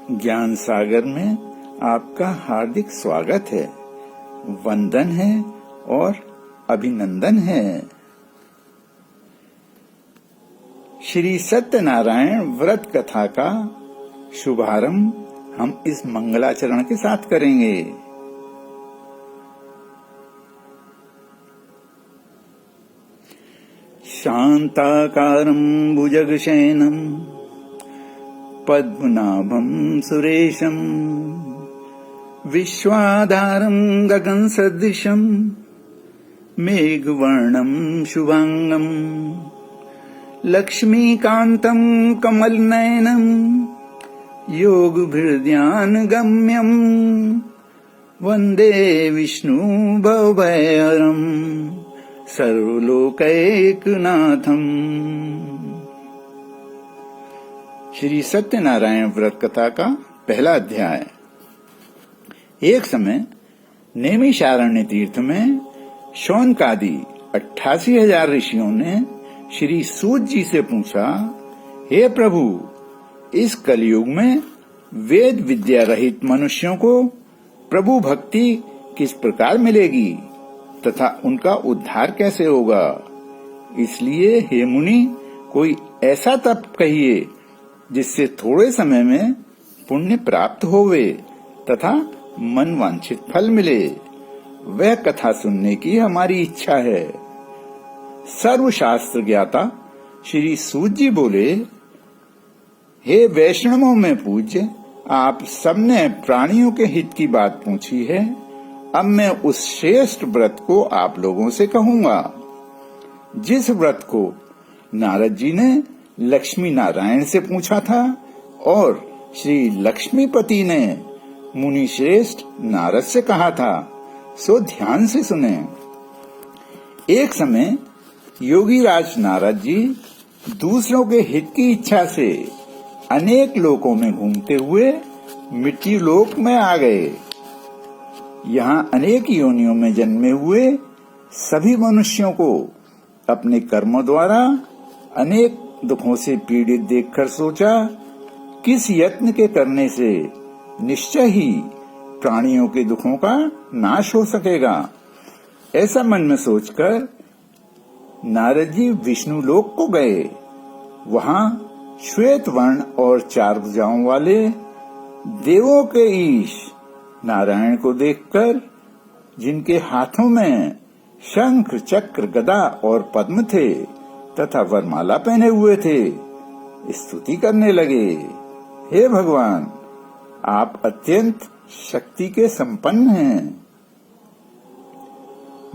ज्ञान सागर में आपका हार्दिक स्वागत है, वंदन है और अभिनंदन है। श्री सत्यनारायण व्रत कथा का शुभारंभ हम इस मंगलाचरण के साथ करेंगे। शांताकारं भुजगशयनं पद्मनाभं सुरेशं विश्वाधारं गगनसदृशं मेघवर्णं शुभांगं लक्ष्मीकान्तं कमलनयनं योगभृद्यानगम्यं वन्दे विष्णु भवभयहरं सर्वलोकैकनाथम्। श्री सत्यनारायण व्रत कथा का पहला अध्याय। एक समय नैमिषारण्य तीर्थ में शौनकादि 88,000 ऋषियों ने श्री सूत जी से पूछा, हे प्रभु, इस कलयुग में वेद विद्या रहित मनुष्यों को प्रभु भक्ति किस प्रकार मिलेगी तथा उनका उद्धार कैसे होगा? इसलिए हे मुनि, कोई ऐसा तप कहिए जिससे थोड़े समय में पुण्य प्राप्त होवे तथा मन वांछित फल मिले। वह कथा सुनने की हमारी इच्छा है। सर्वशास्त्र ज्ञाता श्री सूत जी बोले, हे वैष्णवों में पूज्य, आप सबने प्राणियों के हित की बात पूछी है। अब मैं उस श्रेष्ठ व्रत को आप लोगों से कहूंगा, जिस व्रत को नारद जी ने लक्ष्मी नारायण से पूछा था और श्री लक्ष्मीपति ने मुनि श्रेष्ठ नारद से कहा था। सो ध्यान से सुने। एक समय योगीराज नारद जी दूसरों के हित की इच्छा से अनेक लोकों में घूमते हुए मृत्यु लोक में आ गए। यहाँ अनेक योनियों में जन्मे हुए सभी मनुष्यों को अपने कर्मों द्वारा अनेक दुखों से पीड़ित देखकर सोचा, किस यत्न के करने से निश्चय ही प्राणियों के दुखों का नाश हो सकेगा। ऐसा मन में सोचकर नारद जी विष्णु लोक को गए। वहाँ श्वेत वर्ण और 4 भुजाओं वाले देवों के ईश नारायण को देखकर, जिनके हाथों में शंख चक्र गदा और पद्म थे तथा वरमाला पहने हुए थे, स्तुति करने लगे। हे भगवान, आप अत्यंत शक्ति के संपन्न हैं।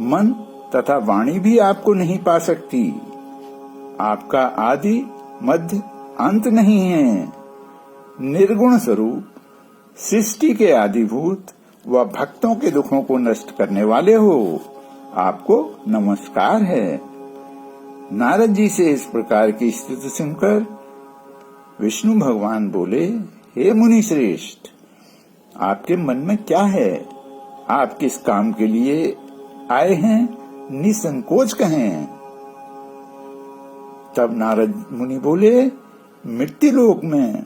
मन तथा वाणी भी आपको नहीं पा सकती। आपका आदि मध्य अंत नहीं है। निर्गुण स्वरूप सृष्टि के आदिभूत व भक्तों के दुखों को नष्ट करने वाले हो। आपको नमस्कार है। नारद जी से इस प्रकार की स्तुति सुनकर विष्णु भगवान बोले, हे मुनि श्रेष्ठ, आपके मन में क्या है? आप किस काम के लिए आए हैं? निसंकोच कहें। तब नारद मुनि बोले, मृत्यु लोक में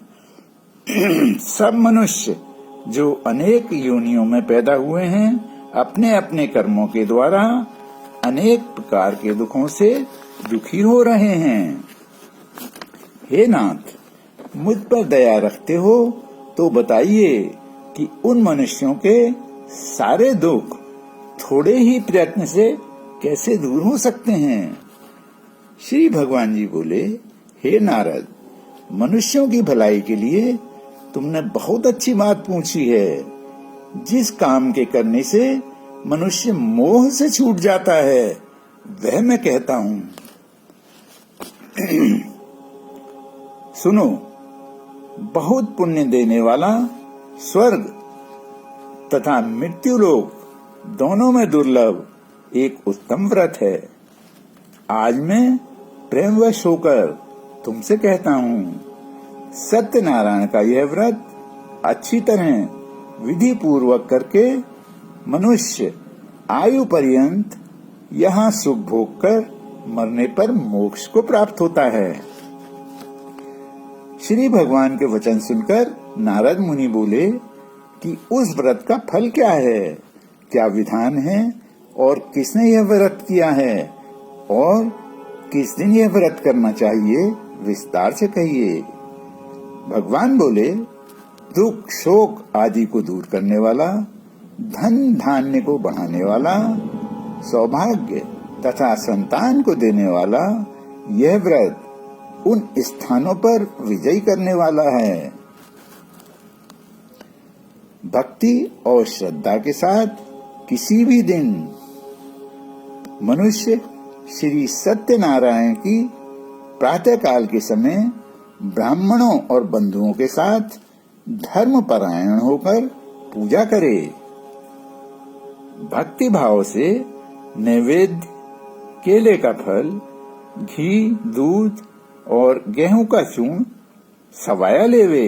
सब मनुष्य जो अनेक योनियों में पैदा हुए हैं, अपने अपने कर्मों के द्वारा अनेक प्रकार के दुखों से दुखी हो रहे हैं। हे नाथ, मुझ पर दया रखते हो तो बताइए कि उन मनुष्यों के सारे दुख थोड़े ही प्रयत्न से कैसे दूर हो सकते हैं? श्री भगवान जी बोले, हे नारद, मनुष्यों की भलाई के लिए तुमने बहुत अच्छी बात पूछी है। जिस काम के करने से मनुष्य मोह से छूट जाता है, वह मैं कहता हूँ। सुनो, बहुत पुण्य देने वाला स्वर्ग तथा मृत्यु लोक दोनों में दुर्लभ एक उत्तम व्रत है। आज मैं प्रेमवश होकर तुमसे कहता हूँ, सत्यनारायण का यह व्रत अच्छी तरह विधि पूर्वक करके मनुष्य आयु पर्यंत यहाँ सुख भोग कर मरने पर मोक्ष को प्राप्त होता है। श्री भगवान के वचन सुनकर नारद मुनि बोले कि उस व्रत का फल क्या है, क्या विधान है और किसने यह व्रत किया है और किस दिन यह व्रत करना चाहिए, विस्तार से कहिए। भगवान बोले, दुख शोक आदि को दूर करने वाला, धन धान्य को बढ़ाने वाला, सौभाग्य तथा संतान को देने वाला यह व्रत उन स्थानों पर विजय करने वाला है। भक्ति और श्रद्धा के साथ किसी भी दिन मनुष्य श्री सत्यनारायण की प्रातःकाल के समय ब्राह्मणों और बंधुओं के साथ धर्मपरायण होकर पूजा करे। भक्ति भाव से नैवेद्य, केले का फल, घी, दूध और गेहूं का चूर्ण सवाया लेवे।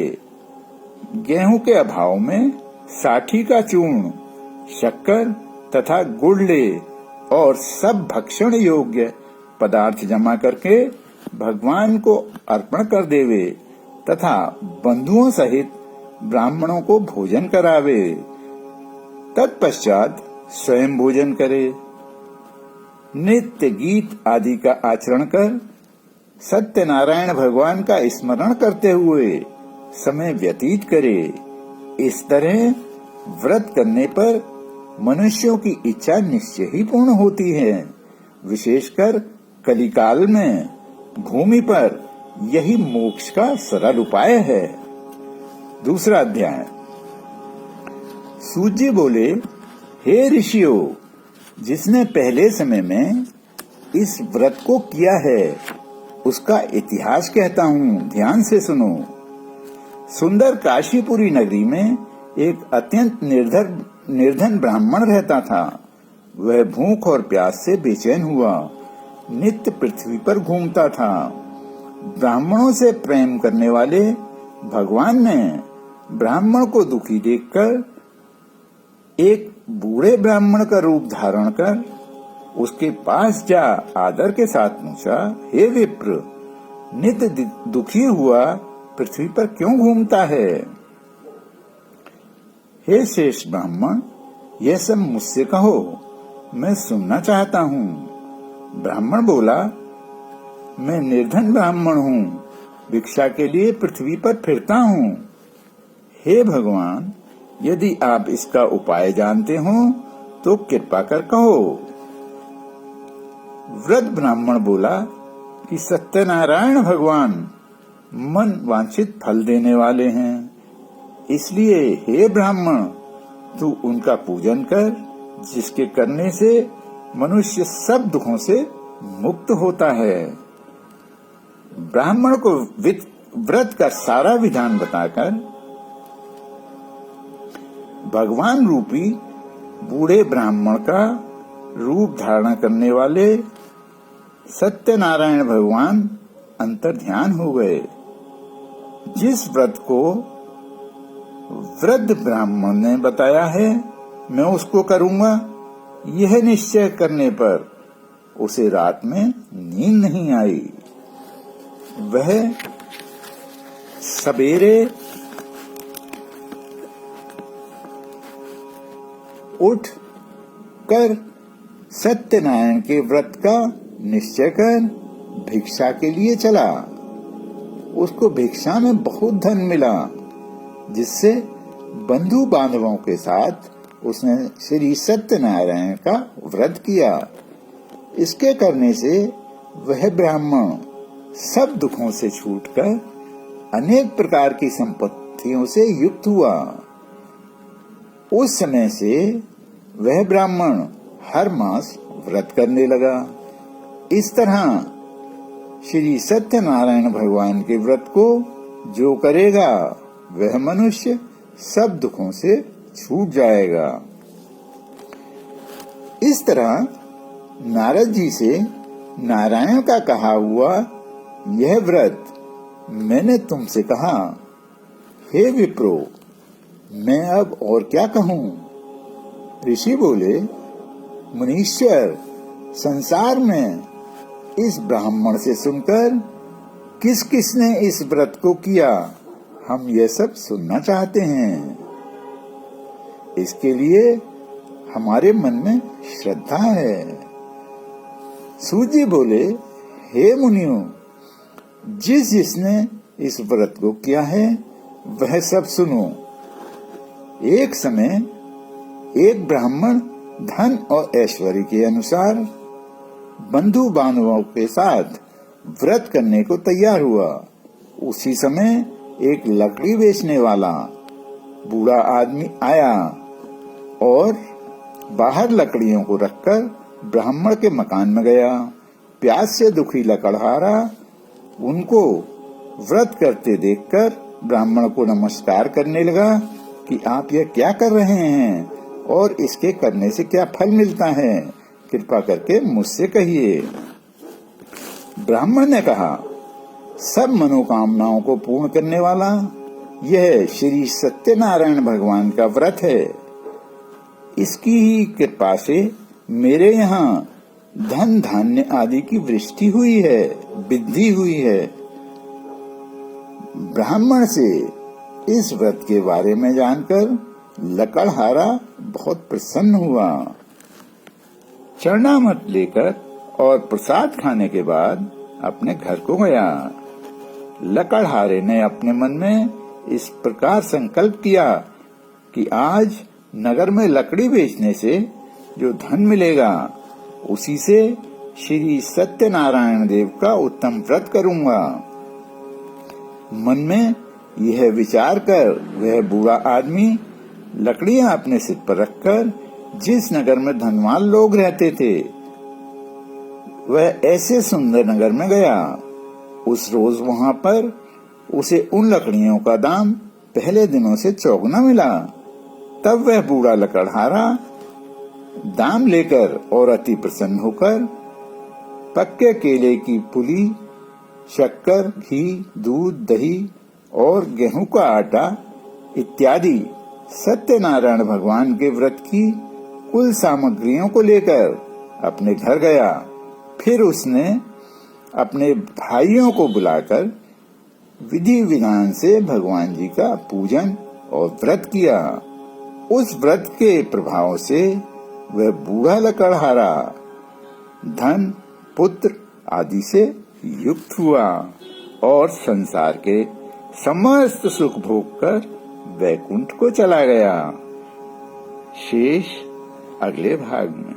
गेहूं के अभाव में साठी का चूर्ण, शक्कर तथा गुड़ ले और सब भक्षण योग्य पदार्थ जमा करके भगवान को अर्पण कर देवे तथा बंधुओं सहित ब्राह्मणों को भोजन करावे। तत्पश्चात स्वयं भोजन करे। नित्य गीत आदि का आचरण कर सत्यनारायण भगवान का स्मरण करते हुए समय व्यतीत करे। इस तरह व्रत करने पर मनुष्यों की इच्छा निश्चय ही पूर्ण होती है। विशेषकर कलिकाल में भूमि पर यही मोक्ष का सरल उपाय है। दूसरा अध्याय। सूत जी बोले, हे ऋषियों, जिसने पहले समय में इस व्रत को किया है उसका इतिहास कहता हूँ, ध्यान से सुनो। सुंदर काशीपुरी नगरी में एक अत्यंत निर्धन ब्राह्मण रहता था। वह भूख और प्यास से बेचैन हुआ नित्य पृथ्वी पर घूमता था। ब्राह्मणों से प्रेम करने वाले भगवान ने ब्राह्मण को दुखी देखकर एक बूढ़े ब्राह्मण का रूप धारण कर उसके पास जा आदर के साथ पूछा, हे विप्र, नित्य दुखी हुआ पृथ्वी पर क्यों घूमता है? हे शेष ब्राह्मण, यह सब मुझसे कहो, मैं सुनना चाहता हूँ। ब्राह्मण बोला, मैं निर्धन ब्राह्मण हूँ, भिक्षा के लिए पृथ्वी पर फिरता हूँ। हे भगवान, यदि आप इसका उपाय जानते हो तो कृपा कर कहो। वृद्ध ब्राह्मण बोला कि सत्यनारायण भगवान मन वांछित फल देने वाले हैं, इसलिए हे ब्राह्मण, तू उनका पूजन कर, जिसके करने से मनुष्य सब दुखों से मुक्त होता है। ब्राह्मण को व्रत का सारा विधान बताकर भगवान रूपी बूढ़े ब्राह्मण का रूप धारण करने वाले सत्यनारायण भगवान अंतर्ध्यान हो गए। जिस व्रत को वृद्ध ब्राह्मण ने बताया है मैं उसको करूंगा, यह निश्चय करने पर उसे रात में नींद नहीं आई। वह सवेरे उठ कर सत्यनारायण के व्रत का निश्चय कर भिक्षा के लिए चला। उसको भिक्षा में बहुत धन मिला, जिससे बंधु बांधवों के साथ उसने श्री सत्यनारायण का व्रत किया। इसके करने से वह ब्राह्मण सब दुखों से छूटकर अनेक प्रकार की संपत्तियों से युक्त हुआ। उस समय से वह ब्राह्मण हर मास व्रत करने लगा। इस तरह श्री सत्यनारायण भगवान के व्रत को जो करेगा वह मनुष्य सब दुखों से छूट जाएगा। इस तरह नारद जी से नारायण का कहा हुआ यह व्रत मैंने तुमसे कहा। हे विप्रो, मैं अब और क्या कहूँ? ऋषि बोले, मुनीश्वर, संसार में इस ब्राह्मण से सुनकर किस किसने इस व्रत को किया, हम ये सब सुनना चाहते हैं। इसके लिए हमारे मन में श्रद्धा है। सूत जी बोले, हे मुनियों, जिसने इस व्रत को किया है वह सब सुनो। एक समय एक ब्राह्मण धन और ऐश्वर्य के अनुसार बंधु बांधवों के साथ व्रत करने को तैयार हुआ। उसी समय एक लकड़ी बेचने वाला बूढ़ा आदमी आया और बाहर लकड़ियों को रखकर ब्राह्मण के मकान में गया। प्यास से दुखी लकड़हारा उनको व्रत करते देखकर ब्राह्मण को नमस्कार करने लगा कि आप यह क्या कर रहे हैं और इसके करने से क्या फल मिलता है, कृपा करके मुझसे कहिए। ब्राह्मण ने कहा, सब मनोकामनाओं को पूर्ण करने वाला यह श्री सत्यनारायण भगवान का व्रत है। इसकी ही कृपा से मेरे यहाँ धन धान्य आदि की वृष्टि हुई है, वृद्धि हुई है। ब्राह्मण से इस व्रत के बारे में जानकर लकड़हारा बहुत प्रसन्न हुआ। चरणामृत लेकर और प्रसाद खाने के बाद अपने घर को गया। लकड़हारे ने अपने मन में इस प्रकार संकल्प किया कि आज नगर में लकड़ी बेचने से जो धन मिलेगा उसी से श्री सत्यनारायण देव का उत्तम व्रत करूंगा। मन में यह विचार कर वह बूढ़ा आदमी लकड़ियां अपने सिर पर रखकर जिस नगर में धनवान लोग रहते थे वह ऐसे सुंदर नगर में गया। उस रोज वहां पर उसे उन लकड़ियों का दाम पहले दिनों से चौगुना मिला। तब वह बूढ़ा लकड़हारा दाम लेकर और अति प्रसन्न होकर पक्के केले की पुली, शक्कर, घी, दूध, दही और गेहूं का आटा इत्यादि सत्यनारायण भगवान के व्रत की कुल सामग्रियों को लेकर अपने घर गया। फिर उसने अपने भाइयों को बुलाकर विधि विधान से भगवान जी का पूजन और व्रत किया। उस व्रत के प्रभाव से वह बूढ़ा लकड़हारा धन, पुत्र आदि से युक्त हुआ और संसार के समस्त सुख भोग कर वैकुंठ को चला गया। शेष अगले भाग में।